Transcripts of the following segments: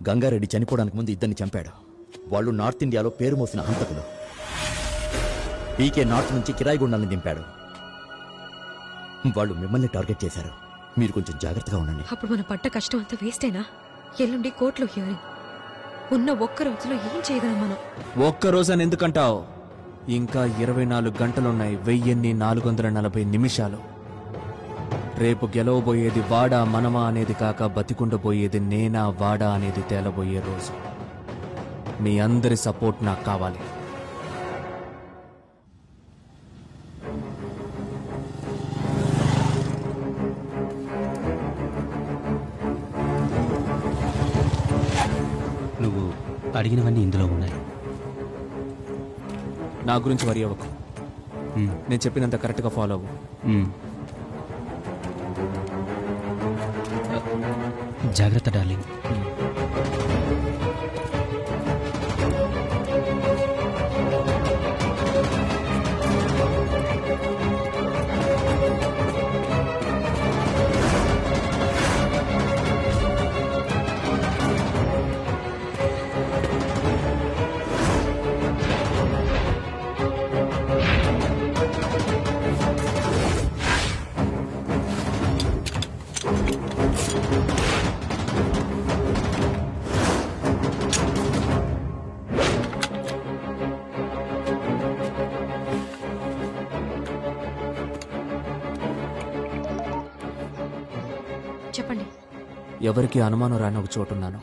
గంగారెడ్డి చనిపోవడానికి ముందు ఇద్దరిని చంపాడు. వాళ్ళు నార్త్ ఇండియాలో పేరు మోసిన హంతకులు. పీకే నార్త్ నుంచి కిరాయి గుండాలను దింపాడు. వాళ్ళు మిమ్మల్ని టార్గెట్ చేశారు. మీరు కొంచెం జాగ్రత్తగా ఉండండి. అప్పుడు మన పట్ట కష్టం అంతా వేస్తేనా? ఎల్లుండి కోర్టులో హియరింగ్. ఉన్న ఒక్క రోజులో ఏం చేయగలం మనం? ఒక్క రోజని ఎందుకంటావు? ఇంకా 24 గంటలున్నాయి. 1440 నిమిషాలు. రేపు గెలవబోయేది వాడా మనమా అనేది కాక బతికుండబోయేది నేనా వాడా అనేది తేలబోయే రోజు. మీ అందరి సపోర్ట్ నాకు కావాలి. నువ్వు అడిగినవన్నీ ఇందులో ఉన్నాయి. నా గురించి వరి అవ్వకు. నేను చెప్పినంత కరెక్ట్గా ఫాలో అవ్వు. జాగ్రత్త డార్లింగ్. చెప్పండి. ఎవరికి అనుమానం రాని ఒక చోటున్నాను.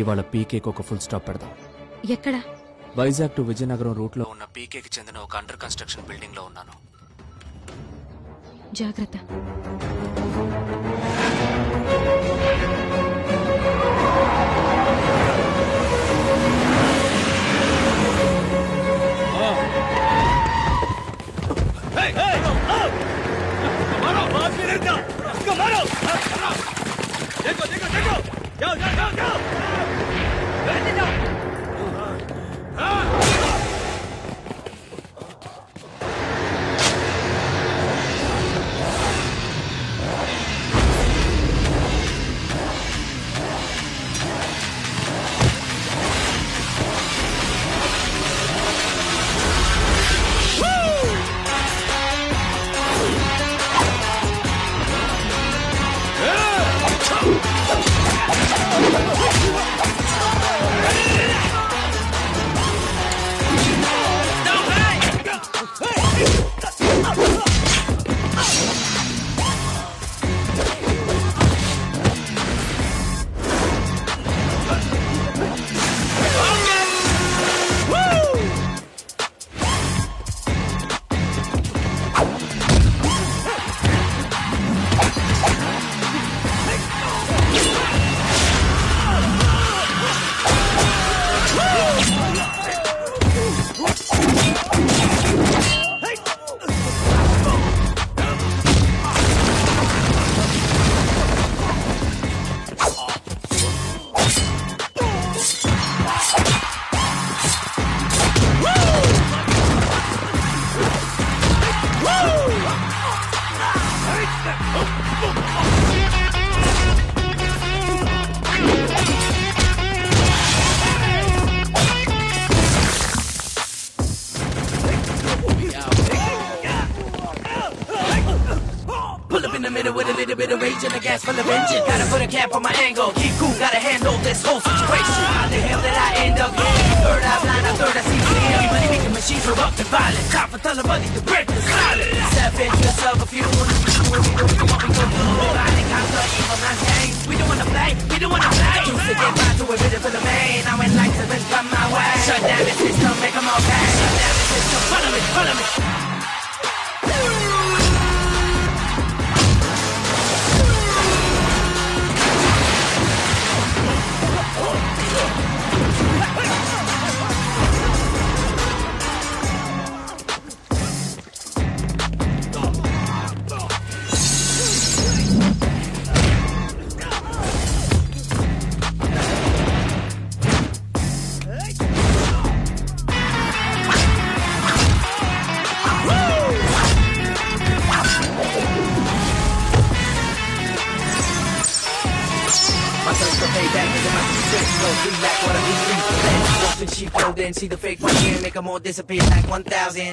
ఇవాళ పీకేకి ఒక ఫుల్ స్టాప్ పెడదాం. ఎక్కడ? వైజాగ్ టు విజయనగరం రూట్లో ఉన్న పీకేకి చెందిన ఒక అండర్ కన్స్ట్రక్షన్ బిల్డింగ్ లో ఉన్నాను. జాగ్రత్త. Full of engine, gotta put a cap on my angle. Keep cool, gotta handle this whole situation. How the hell did I end up here? Third eye blind, third eye see clear. Money making machines corrupt and violent. Time for money to break the silence. Self-interest of a few. We don't what we gon' do. Riding conquer evil man's game. We don't wanna play, we don't wanna play. Used to get by to a bit of the main. Now when lights have been come my way. Shut down the system, make them all pay. Shut down the system, follow me, follow me. lay back into my success. No free like what I'm eating. Once when she fold in, see the fake right here, make them all disappear like 1,000.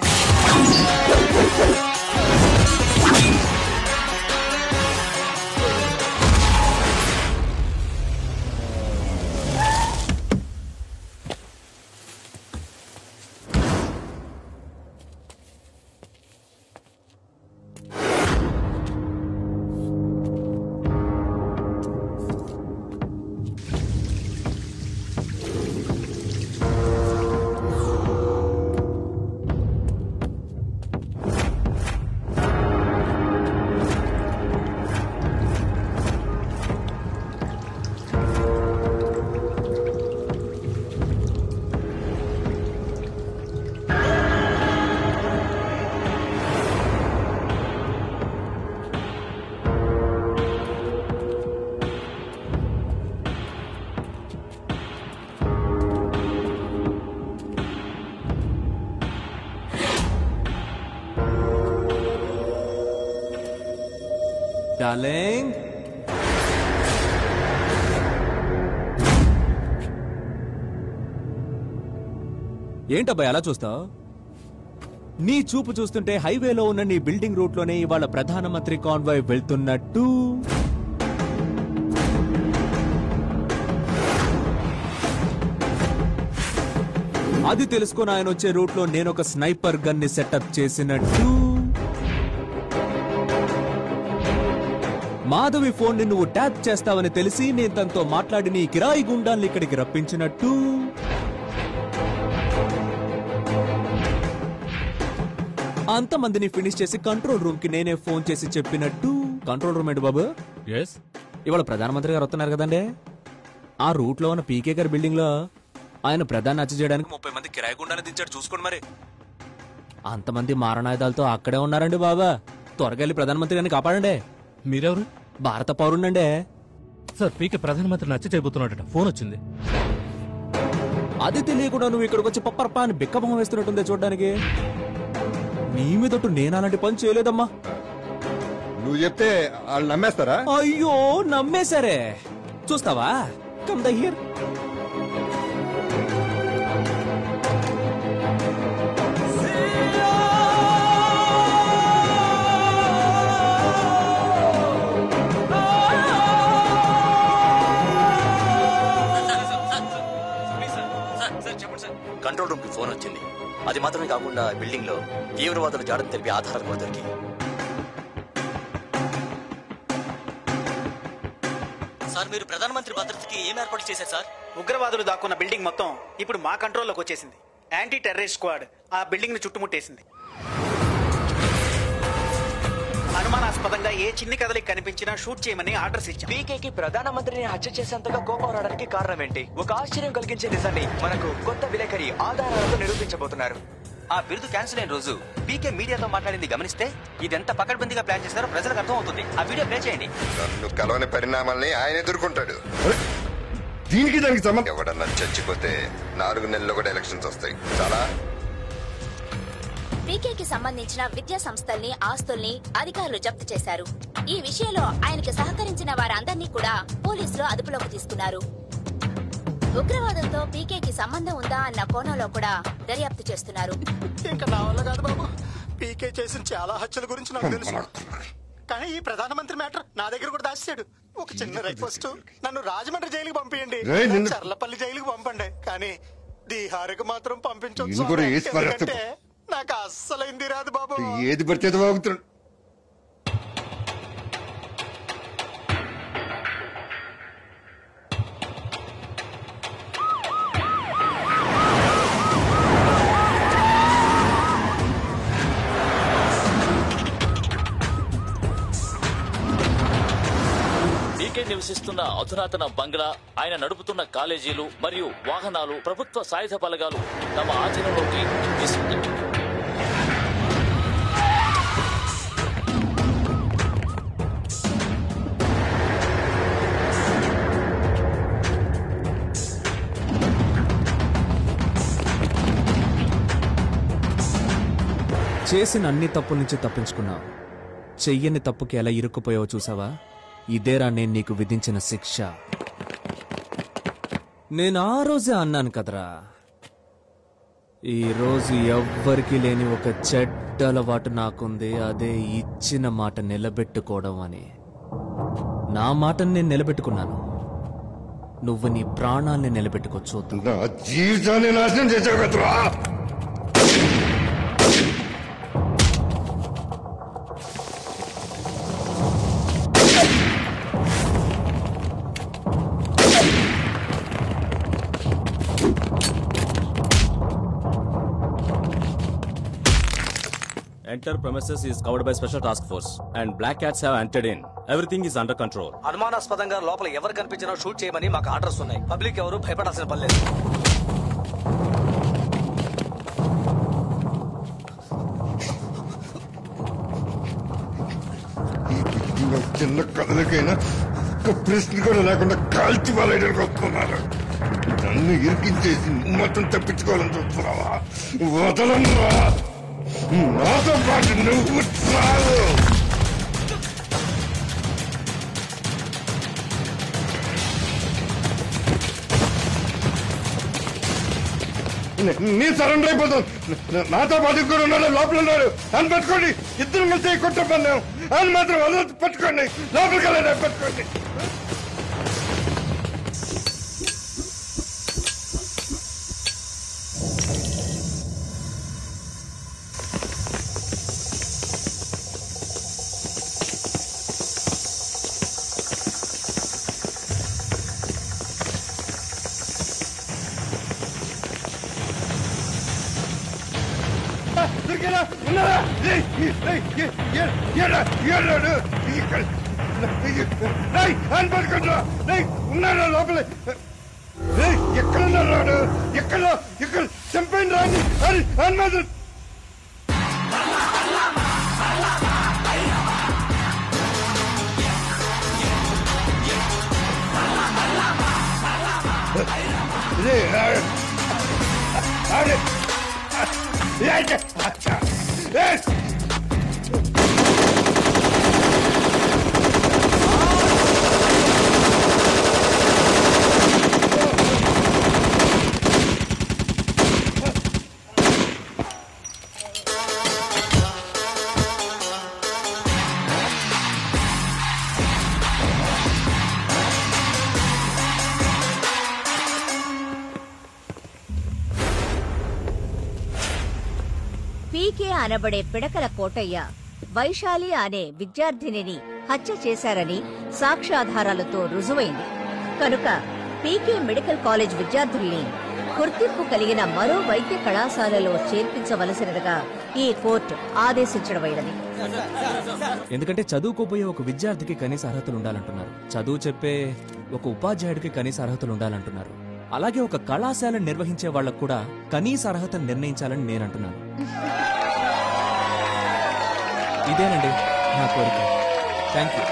Darling, ఏంటబ్బాయి అలా చూస్తావు? నీ చూపు చూస్తుంటే హైవేలో ఉన్న నీ building route లోనే ఇవాళ ప్రధానమంత్రి కాన్వాయ్ వెళ్తున్నట్టు. అది తెలుసుకుని ఆయన వచ్చే రూట్ లో నేను ఒక స్నైపర్ గన్ ని సెటప్ చేసినట్టు. మాధవి ఫోన్ ని నువ్వు ట్యాప్ చేస్తావని తెలిసి నేను తనతో మాట్లాడి నీ కిరాయి గుండాల్ని ఇక్కడికి రప్పించినట్టు. అంతమందిని ఫినిష్ చేసి కంట్రోల్ రూమ్ కి నేనే ఫోన్ చేసి చెప్పినట్టు. కంట్రోల్ రూమ్ ఏంటి బాబు? ఇవాళ ప్రధానమంత్రి గారు వస్తున్నారు కదండి. ఆ రూట్ లో ఉన్న పీకే గారి బిల్డింగ్ లో ఆయన ప్రధాని హత్య చేయడానికి 30 మంది కిరాయి గుండాలను దించాడు. చూసుకోండి మరి. అంతమంది మారణాయుధాలతో అక్కడే ఉన్నారండి బాబా. త్వరగా వెళ్ళి ప్రధానమంత్రి గారిని కాపాడండి. మీరెవరు? భారత పౌరుండండి. సార్, పీకే ప్రధానమంత్రిని హత్య చేయబోతున్నట్టు ఫోన్ వచ్చింది. అది తెలియకుండా నువ్వు ఇక్కడికి వచ్చి పప్పరపా అని బిక్కభం వేస్తున్నట్టుందే చూడడానికి. నీ మీదట్టు నేను అలాంటి పని చేయలేదమ్మా. నువ్వు చెప్తే వాళ్ళు నమ్మేస్తారా? అయ్యో, నమ్మేశారే. చూస్తావా? Come the here. Control room కి ఫోన్ వచ్చింది. అది మాత్రమే కాకుండా బిల్డింగ్ లో తీవ్రవాదుల జాడని తెలిపి ఆధారాలు కూడా దొరికాయి. సార్, మీరు ప్రధానమంత్రి భద్రతకి ఏం ఏర్పాటు చేశారు సార్? ఉగ్రవాదులు దాక్కున్న బిల్డింగ్ మొత్తం ఇప్పుడు మా కంట్రోల్లోకి వచ్చేసింది. యాంటీ టెర్రరిస్ట్ స్క్వాడ్ ఆ బిల్డింగ్ ని చుట్టుముట్టేసింది. అనుమానాస్పదంగా ఏ చిన్ని కదలికి కనిపించినా షూట్ చేయమని ఆర్డర్స్ ఇచ్చాం. పీకేకి ప్రధానమంత్రిని హత్య చేసేంతగా కోపం రావడానికి కారణం ఏంటి? ఒక ఆశ్చర్యం కలిగించే నిజాన్ని మనకు కొత్త విలేకరి ఆధారాలతో నిరూపించబోతున్నారు. ఆ బిరుదు క్యాన్సిల్ అయిన రోజు పీకే మీడియాతో మాట్లాడింది గమనిస్తే ఇదెంత పకడ్బందీగా ప్లాన్ చేస్తారో ప్రజలకు అర్థం అవుతుంది. ఆ వీడియో ప్లే చేయండి. నన్ను కలవని పరిణామాల్ని ఆయన ఎదుర్కొంటాడు. దీనికి దానికి సంబంధం. ఎవడన్నా చచ్చిపోతే 4 నెలల్లో కూడా ఎలక్షన్స్ వస్తాయి. చాలా పీకేకి సంబంధించిన విద్యా సంస్థల్ని, ఆస్తుల్ని అధికారులు జప్తు చేశారు. ఈ విషయంలో ఆయనకి సహకరించిన వారందరినీ కూడా పోలీసులు అదుపులోకి తీసుకున్నారు. ఉగ్రవాదంతో పీకేకి సంబంధం ఉందా అన్న కోణంలో కూడా దర్యాప్తు చేస్తున్నారు. ఇంకా నా వల్ల కాదు బాబు. పీకే చేసిన చాలా హత్యల గురించి నాకు తెలుసు. కానీ ఈ ప్రధానమంత్రి మ్యాటర్ నా దగ్గర కూడా దాచాడు. ఒక చిన్న రిక్వెస్ట్, నన్ను రాజమండ్రి జైలుకి పంపించండి, చర్లపల్లి జైలుకి పంపండి, కానీ బీహార్కి మాత్రం పంపించొద్దు. నాకు అస్సలైంది రాదు బాబు. ఏది పడితే బాగుతున్నాడు. నివసిస్తున్న అధునాతన బంగ్లా, ఆయన నడుపుతున్న కాలేజీలు మరియు వాహనాలు ప్రభుత్వ సాయుధ బలగాలు తమ ఆధీనంలోకి తీసుకుంది. చేసిన అన్ని తప్పుల నుంచి తప్పించుకున్నావు. చెయ్యని తప్పుకి ఎలా ఇరుక్కుపోయావో చూసావా? ఇదేరా నేను నీకు విధించిన శిక్ష. నేను ఆ రోజే అన్నాను కదరా, ఈ రోజు ఎవ్వరికి లేని ఒక చెడ్డ అలవాటు నాకుంది, అదే ఇచ్చిన మాట నిలబెట్టుకోవడం అని. నా మాటను నేను నిలబెట్టుకున్నాను, నువ్వు నీ ప్రాణాల్ని నిలబెట్టుకో చూద్దాం. నా జీవితాన్ని నాశనం చేసావు కదరా. Enter premises is covered by special task force and black cats have entered in. Everything is under control. అనుమానాస్పదంగా లోపల ఎవరు కనిపించినా షూట్ చేయమని మాకు ఆర్డర్స్ ఉన్నాయి. పబ్లిక్ ఎవరు భయపడాల్సిన పని లేదు. చిన్న కథలకైనా ఒక్క ప్రశ్న కూడా లేకుండా కాల్చి వాళ్ళకి వస్తున్నారు. నన్ను ఇరికించేసి నువ్వు మొత్తం తప్పించుకోవాలని చూస్తున్నావా? వదలరా, నాతో పాటు నువ్వు చాలు. నీ సరెండర్ అయిపోతాను. నాతో పాటు కూడా ఉన్నాడు, లోపల ఉన్నాడు అని పట్టుకోండి. ఇద్దరు కలిసి కొట్ట పన్నాం అని మాత్రం వదలు పట్టుకోండి. లోపలికి వెళ్ళాడు పట్టుకోండి. ఉన్నాడు లోపల. ఎక్కడున్నాడు? ఎక్కడ చంపండి రాని అని మాత్రం. పీకే అనబడే పిడకల కోటయ్య వైశాలి అనే విద్యార్థినిని హత్య చేశారని సాక్ష్యాధారాలతో రుజువైంది. కనుక పీకే మెడికల్ కాలేజ్ విద్యార్థుల్ని గుర్తింపు కలిగిన మరో వైద్య కళాశాలలో చేర్పించవలసినదిగా ఈ కోర్టు ఆదేశించడమైనది. ఎందుకంటే చదువుకోబోయే ఒక విద్యార్థికి కనీస అర్హతలు ఉండాలంటున్నారు, చదువు చెప్పే ఒక ఉపాధ్యాయుడికి కనీస అర్హతలు ఉండాలంటున్నారు, అలాగే ఒక కళాశాల నిర్వహించే వాళ్లకు కూడా కనీస అర్హతను నిర్ణయించాలని నేను అంటున్నాను. ఇదేనండి నా కోరిక. Thank you.